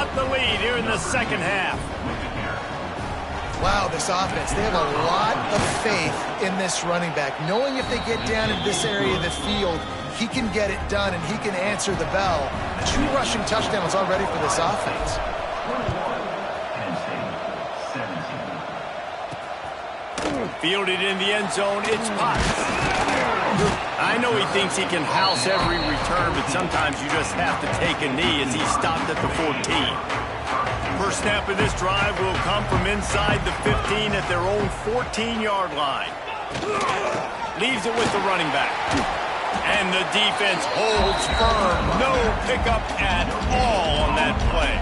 got the lead here in the second half. Wow, this offense, they have a lot of faith in this running back, knowing if they get down into this area of the field, he can get it done and he can answer the bell. 2 rushing touchdowns already for this offense. Fielded in the end zone, it's Potts. I know he thinks he can house every return, but sometimes you just have to take a knee as he stopped at the 14. First snap of this drive will come from inside the 15 at their own 14-yard line. Leaves it with the running back. And the defense holds firm. No pickup at all on that play.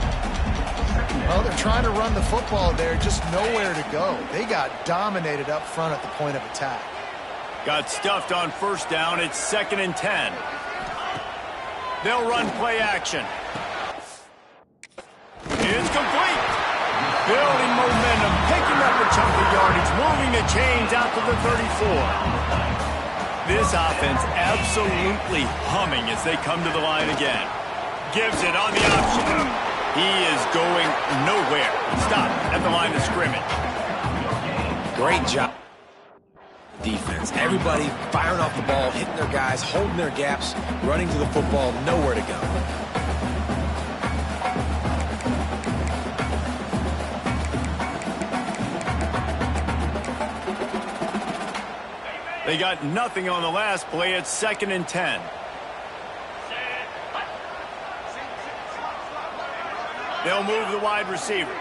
Well, they're trying to run the football there, just nowhere to go. They got dominated up front at the point of attack. Got stuffed on first down. It's 2nd and 10. They'll run play action. It's complete. Building momentum, picking up a chunk of yardage, moving the chains out to the 34. This offense absolutely humming as they come to the line again. Gives it on the option. He is going nowhere. Stop at the line of scrimmage. Great job. Defense. Everybody firing off the ball, hitting their guys, holding their gaps, running to the football, nowhere to go. They got nothing on the last play. It's 2nd and 10. They'll move the wide receiver.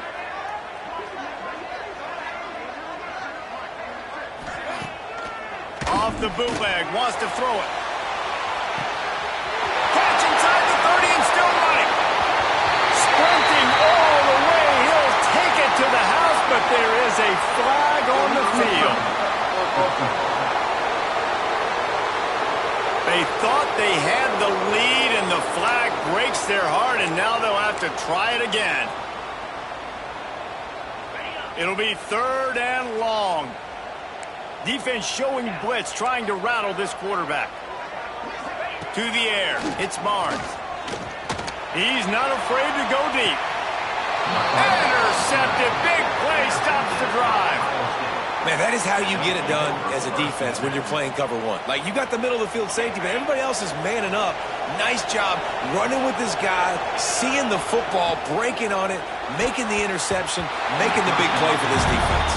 Off the bootleg, wants to throw it. Catch inside the 30 and still running. Sprinting all the way. He'll take it to the house, but there is a flag on the field. They thought they had the lead, and the flag breaks their heart, and now they'll have to try it again. It'll be 3rd and long. Defense showing blitz, trying to rattle this quarterback. To the air, it's Barnes. He's not afraid to go deep. Intercepted, big play, stops the drive. Man, that is how you get it done as a defense when you're playing cover 1. Like, you got the middle of the field safety, but everybody else is manning up. Nice job running with this guy, seeing the football, breaking on it, making the interception, making the big play for this defense.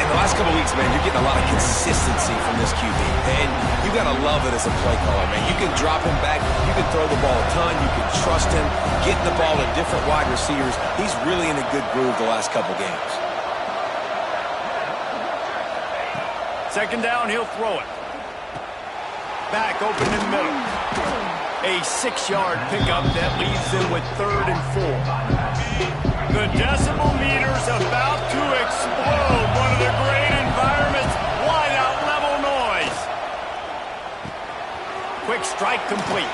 In the last couple of weeks, man, you're getting a lot of consistency from this QB. And you got to love it as a play caller, man. You can drop him back. You can throw the ball a ton. You can trust him, getting the ball to different wide receivers. He's really in a good groove the last couple games. 2nd down, he'll throw it. Back open in the middle. A 6-yard pickup that leaves them with 3rd and 4. The decibel meter's about to explode. One of the great environments. Wide-out level noise. Quick strike complete.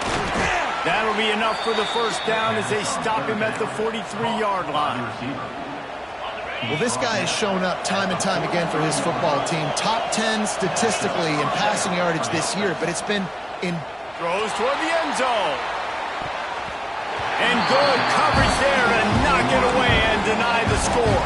That'll be enough for the first down as they stop him at the 43-yard line. Well, this guy has shown up time and time again for his football team. Top 10 statistically in passing yardage this year, but it's been in... Throws toward the end zone. And good coverage there to knock it away and deny the score.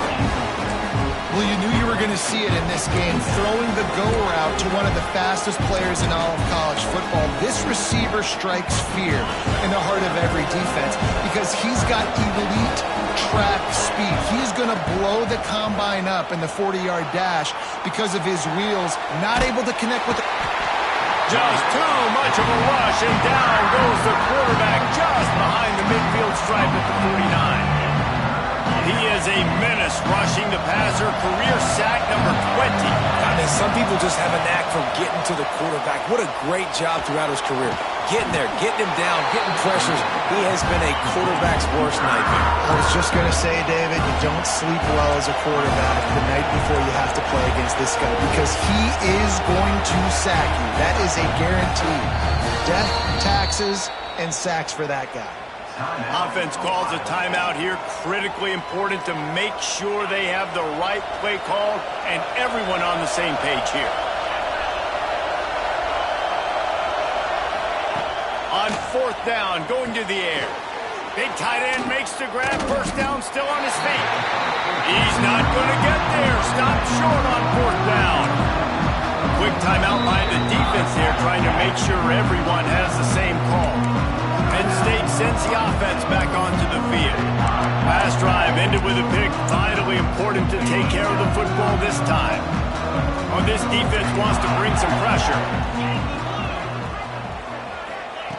Well, you knew you were going to see it in this game, throwing the go route to one of the fastest players in all of college football. This receiver strikes fear in the heart of every defense because he's got elite track speed. He's going to blow the combine up in the 40-yard dash because of his wheels, not able to connect with the... Just too much of a rush, and down goes the quarterback just behind the midfield stripe at the 49. He is a menace rushing the passer, career sack number 20. I mean, some people just have a knack for getting to the quarterback. What a great job throughout his career. Getting there, getting him down, getting pressures. He has been a quarterback's worst nightmare. I was just going to say, David, you don't sleep well as a quarterback the night before you have to play against this guy because he is going to sack you. That is a guarantee. Death, taxes, and sacks for that guy. Offense calls a timeout here. Critically important to make sure they have the right play call and everyone on the same page here. On 4th down, going to the air. Big tight end makes the grab. First down, still on his feet. He's not going to get there. Stopped short on fourth down. Quick timeout by the defense there, trying to make sure everyone has the same call. Penn State sends the offense back onto the field. Last drive ended with a pick. Vitally important to take care of the football this time. Oh, this defense wants to bring some pressure.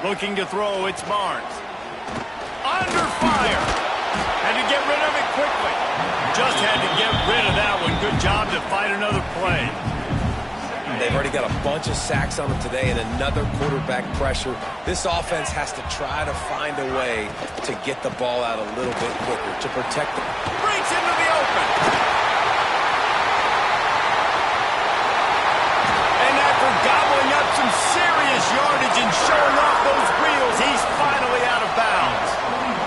Looking to throw, it's Barnes. Under fire. Had to get rid of it quickly. Just had to get rid of that one. Good job to fight another play. They've already got a bunch of sacks on them today and another quarterback pressure. This offense has to try to find a way to get the ball out a little bit quicker to protect them. Breaks into the open. And after gobbling up some serious yardage and showing off those wheels, he's finally out of bounds.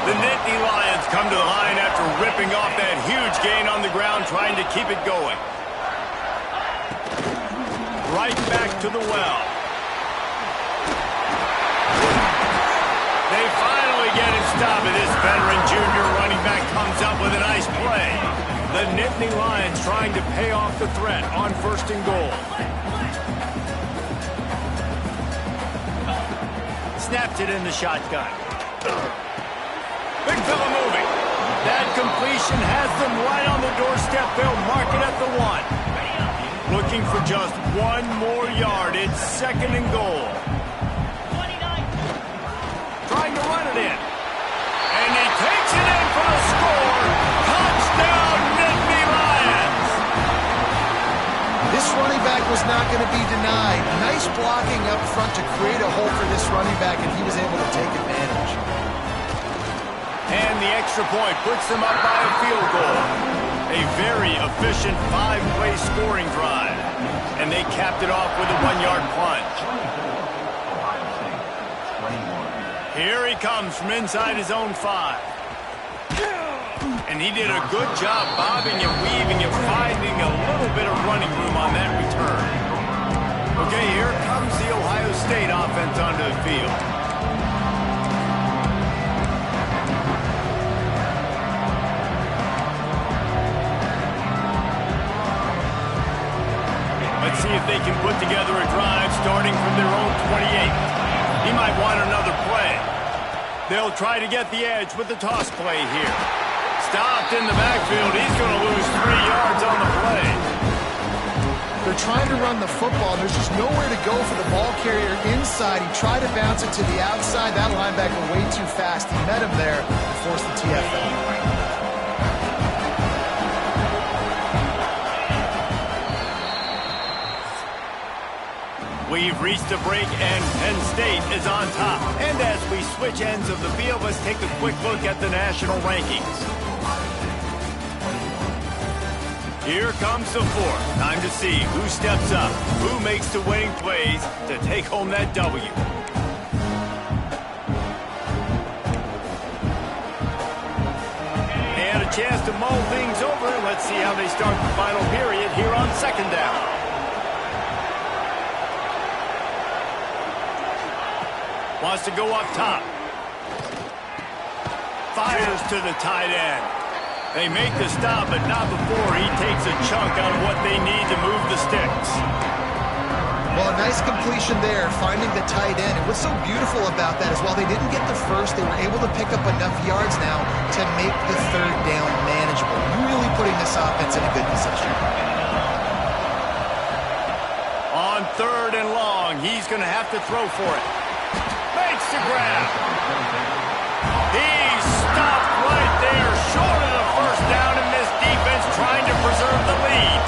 The Nittany Lions come to the line after ripping off that huge gain on the ground, trying to keep it going. Right back to the well. They finally get him stopped, and this veteran junior running back comes up with a nice play. The Nittany Lions trying to pay off the threat on first and goal. Snaps it in the shotgun. Big fella moving. That completion has them right on the doorstep. They'll mark it at the 1. Looking for just one more yard. It's second and goal. 29. Trying to run it in. And he takes it in for the score. Touchdown, Nittany Lions. This running back was not going to be denied. Nice blocking up front to create a hole for this running back, and he was able to take advantage. And the extra point puts them up by a field goal. A very efficient 5-play scoring drive. And they capped it off with a 1-yard plunge. Here he comes from inside his own 5. And he did a good job bobbing and weaving and finding a little bit of running room on that return. Okay, here comes the Ohio State offense onto the field. Let's see if they can put together a drive starting from their own 28. He might want another play. They'll try to get the edge with the toss play here. Stopped in the backfield. He's going to lose 3 yards on the play. They're trying to run the football. There's just nowhere to go for the ball carrier inside. He tried to bounce it to the outside. That linebacker way too fast. He met him there and forced the TFL. We've reached a break, and Penn State is on top. And as we switch ends of the field, let's take a quick look at the national rankings. Here comes the 4th. Time to see who steps up, who makes the winning plays to take home that W. And a chance to mull things over. Let's see how they start the final period here on second down. Wants to go up top. Fires to the tight end. They make the stop, but not before he takes a chunk out of what they need to move the sticks. Well, a nice completion there, finding the tight end. And what's so beautiful about that is while they didn't get the first, they were able to pick up enough yards now to make the third down manageable. Really putting this offense in a good position. On 3rd and long, he's going to have to throw for it. Makes the grab. He's stopped right there, short of the first down, and this defense trying to preserve the lead.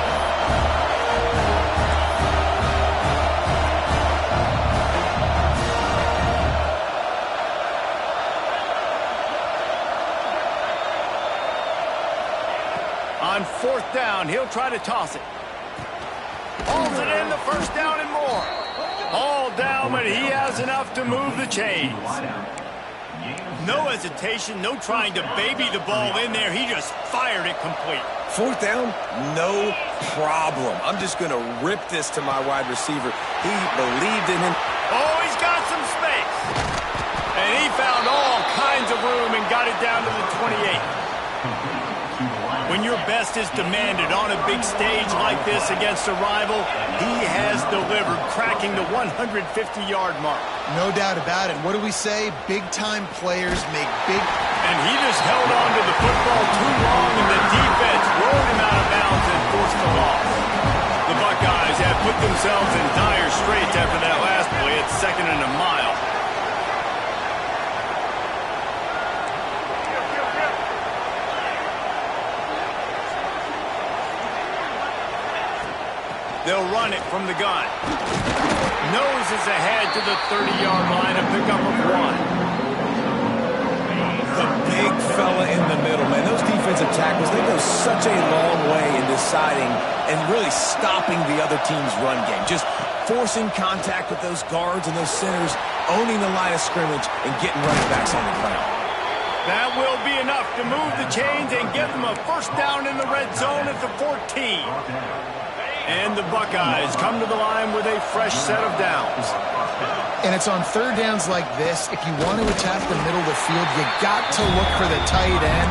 On 4th down, he'll try to toss it. Hauls it in, the first down and more. All down, but he has enough to move the chains. No hesitation, no trying to baby the ball in there. He just fired it complete. 4th down, no problem. I'm just going to rip this to my wide receiver. He believed in him. Oh, he's got some space. And he found all kinds of room and got it down to the 28. When your best is demanded on a big stage like this against a rival, he has delivered, cracking the 150-yard mark. No doubt about it. What do we say? Big-time players make big... And he just held on to the football too long, and the defense rolled him out of bounds and forced the loss. The Buckeyes have put themselves in dire straits after that last play at 2nd and a mile. They'll run it from the gun. Noses ahead to the 30-yard line, a pickup of 1. The big fella in the middle, man. Those defensive tackles, they go such a long way in deciding and really stopping the other team's run game. Just forcing contact with those guards and those centers, owning the line of scrimmage, and getting running backs on the ground. That will be enough to move the chains and give them a first down in the red zone at the 14. And the Buckeyes come to the line with a fresh set of downs. And it's on third downs like this. If you want to attack the middle of the field, you got to look for the tight end.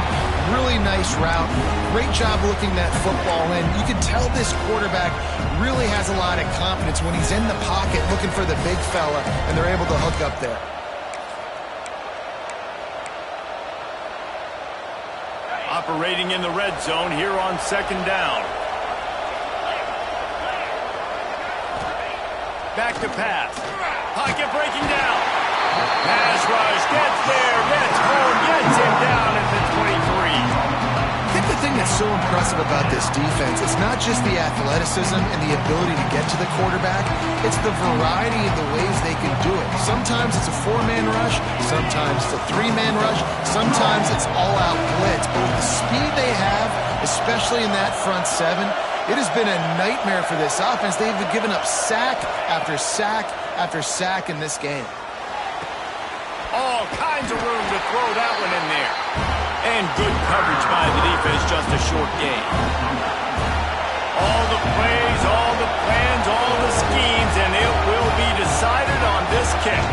Really nice route. Great job looking that football in. You can tell this quarterback really has a lot of confidence when he's in the pocket looking for the big fella, and they're able to hook up there. Operating in the red zone here on 2nd down. Back to pass. Pocket breaking down. Pass rush gets there, gets home, gets him down at the 23. I think the thing that's so impressive about this defense, it's not just the athleticism and the ability to get to the quarterback, it's the variety of the ways they can do it. Sometimes it's a 4-man rush, sometimes it's a 3-man rush, sometimes it's all-out blitz. But with the speed they have, especially in that front 7, it has been a nightmare for this offense. They've given up sack after sack after sack in this game. All kinds of room to throw that one in there. And good coverage by the defense, just a short gain. All the plays, all the plans, all the schemes, and it will be decided on this kick.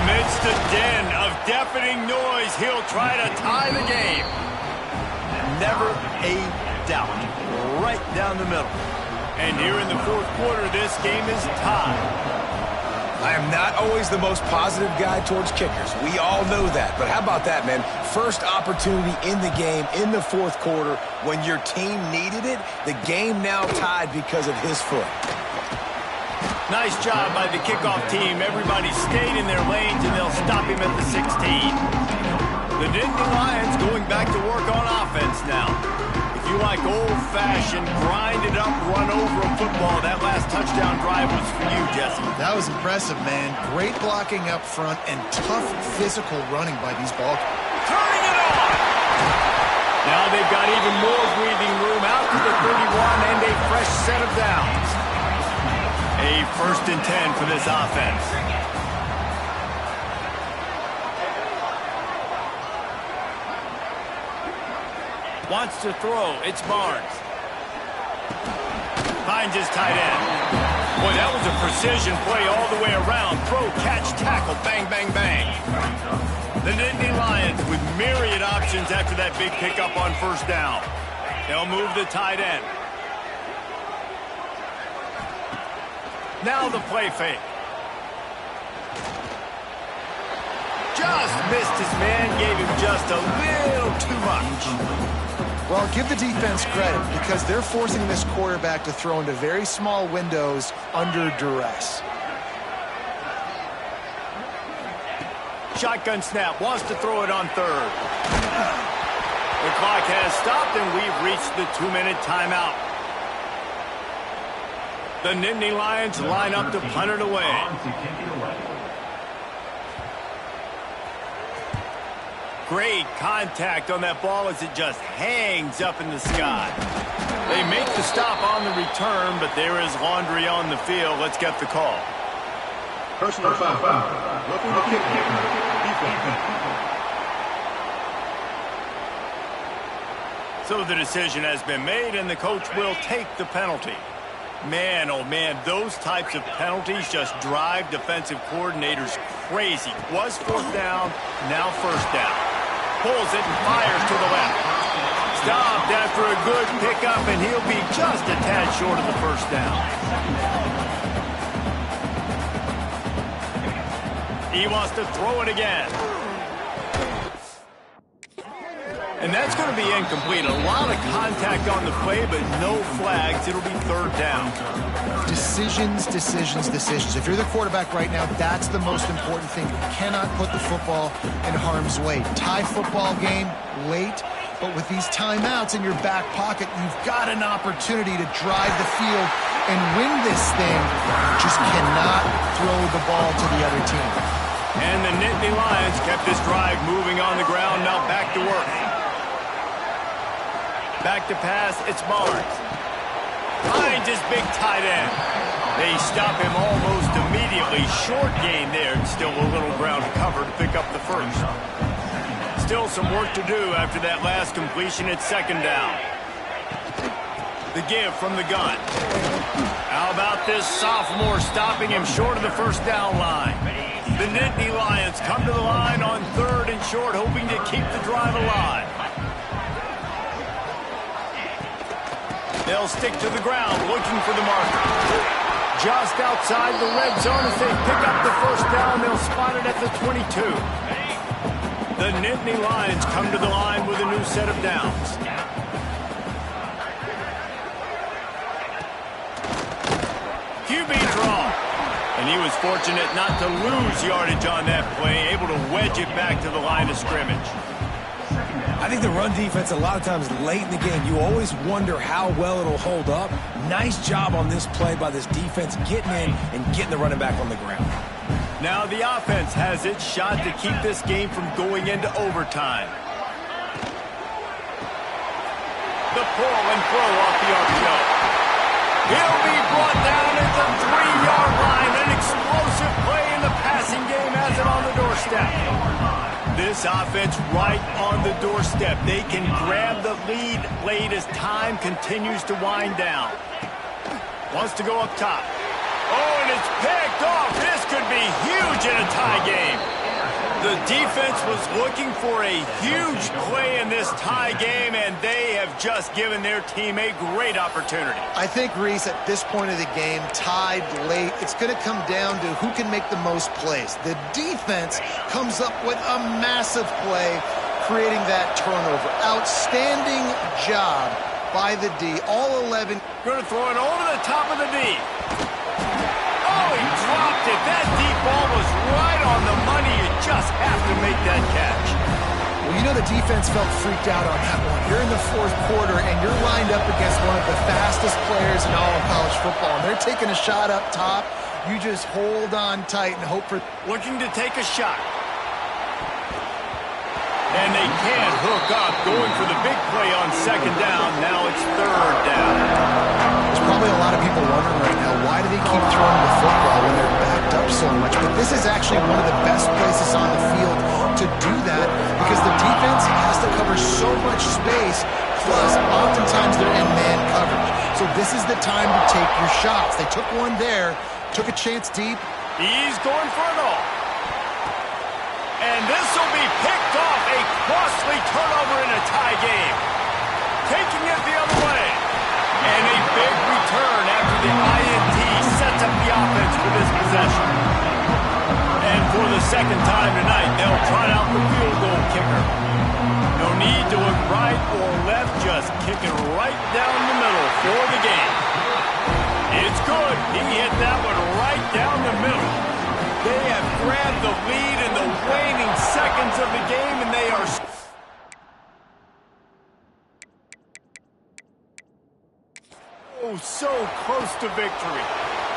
Amidst a din of deafening noise, he'll try to tie the game. Never a doubt. Right down the middle. And here in the 4th quarter, this game is tied. I am not always the most positive guy towards kickers. We all know that. But how about that, man? First opportunity in the game, in the 4th quarter, when your team needed it, the game now tied because of his foot. Nice job by the kickoff team. Everybody stayed in their lanes, and they'll stop him at the 16. The Nittany Lions going back to work on offense now. If you like old-fashioned, grind-it-up, run-over a football, that last touchdown drive was for you, Jesse. That was impressive, man. Great blocking up front and tough physical running by these ball. Turning it on! Now they've got even more breathing room out to the 31 and a fresh set of downs. A 1st and 10 for this offense. Wants to throw. It's Barnes. Finds his tight end. Boy, that was a precision play all the way around. Throw, catch, tackle, bang, bang, bang. The Nittany Lions with myriad options after that big pickup on 1st down. They'll move the tight end. Now the play fake. Just missed his man, gave him just a little too much. Well, give the defense credit because they're forcing this quarterback to throw into very small windows under duress. Shotgun snap, wants to throw it on 3rd. The clock has stopped and we've reached the 2-minute timeout. The Nittany Lions line up to punt it away. Great contact on that ball as it just hangs up in the sky. They make the stop on the return, but there is laundry on the field. Let's get the call. Personal foul. Roughing the kick. Defense. So the decision has been made, and the coach will take the penalty. Man, oh man, those types of penalties just drive defensive coordinators crazy. Was fourth down, now first down. Pulls it and fires to the left. Stopped after a good pickup, and he'll be just a tad short of the first down. He wants to throw it again. And that's going to be incomplete. A lot of contact on the play, but no flags. It'll be third down. Decisions, decisions, decisions. If you're the quarterback right now, that's the most important thing. You cannot put the football in harm's way. Tie football game late, but with these timeouts in your back pocket, you've got an opportunity to drive the field and win this thing. You just cannot throw the ball to the other team. And the Nittany Lions kept this drive moving on the ground. Now back to work. Back to pass, it's Barnes. Finds his big tight end. They stop him almost immediately. Short gain there, and still a little ground to cover to pick up the first. Still some work to do after that last completion at second down. The give from the gun. How about this sophomore stopping him short of the first down line? The Nittany Lions come to the line on third and short, hoping to keep the drive alive. They'll stick to the ground, looking for the marker. Just outside the red zone as they pick up the first down. They'll spot it at the 22. The Nittany Lions come to the line with a new set of downs. QB draw. And he was fortunate not to lose yardage on that play, able to wedge it back to the line of scrimmage. I think the run defense, a lot of times late in the game, you always wonder how well it'll hold up. Nice job on this play by this defense, getting in and getting the running back on the ground. Now the offense has its shot to keep this game from going into overtime. The pull and throw off the RPO. He'll be brought down at the 3-yard line. An explosive play in the passing game has it on the doorstep. This offense right on the doorstep. They can grab the lead late as time continues to wind down. Wants to go up top. Oh, and it's picked off. This could be huge in a tie game. The defense was looking for a huge play in this tie game, and they have just given their team a great opportunity. I think, Reese, at this point of the game, tied late, it's going to come down to who can make the most plays. The defense comes up with a massive play, creating that turnover. Outstanding job by the D. All 11. Going to throw it over the top of the D. Oh, he dropped it. That deep ball was right on the money. You just have to make that catch. Well, you know the defense felt freaked out on that one. You're in the fourth quarter, and you're lined up against one of the fastest players in all of college football. And they're taking a shot up top. You just hold on tight and hope for... Looking to take a shot. And they can't hook up. Going for the big play on second down. Now it's third down. There's probably a lot of people wondering right now, why do they keep throwing the football when they're backed up so much? But this is actually one of the best places on the field to do that because the defense has to cover so much space, plus oftentimes they're in man coverage. So this is the time to take your shots. They took one there, took a chance deep. He's going for it all. And this will be picked off. A costly turnover in a tie game. Taking it the other way. And a big return after the INT sets up the offense for this possession. And for the second time tonight, they'll trot out the field goal kicker. No need to look right or left, just kick it right down the middle for the game. It's good. He hit that one right down the middle. They have grabbed the lead in the waning seconds of the game, and they are... Oh, so close to victory.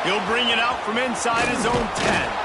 He'll bring it out from inside his own 10.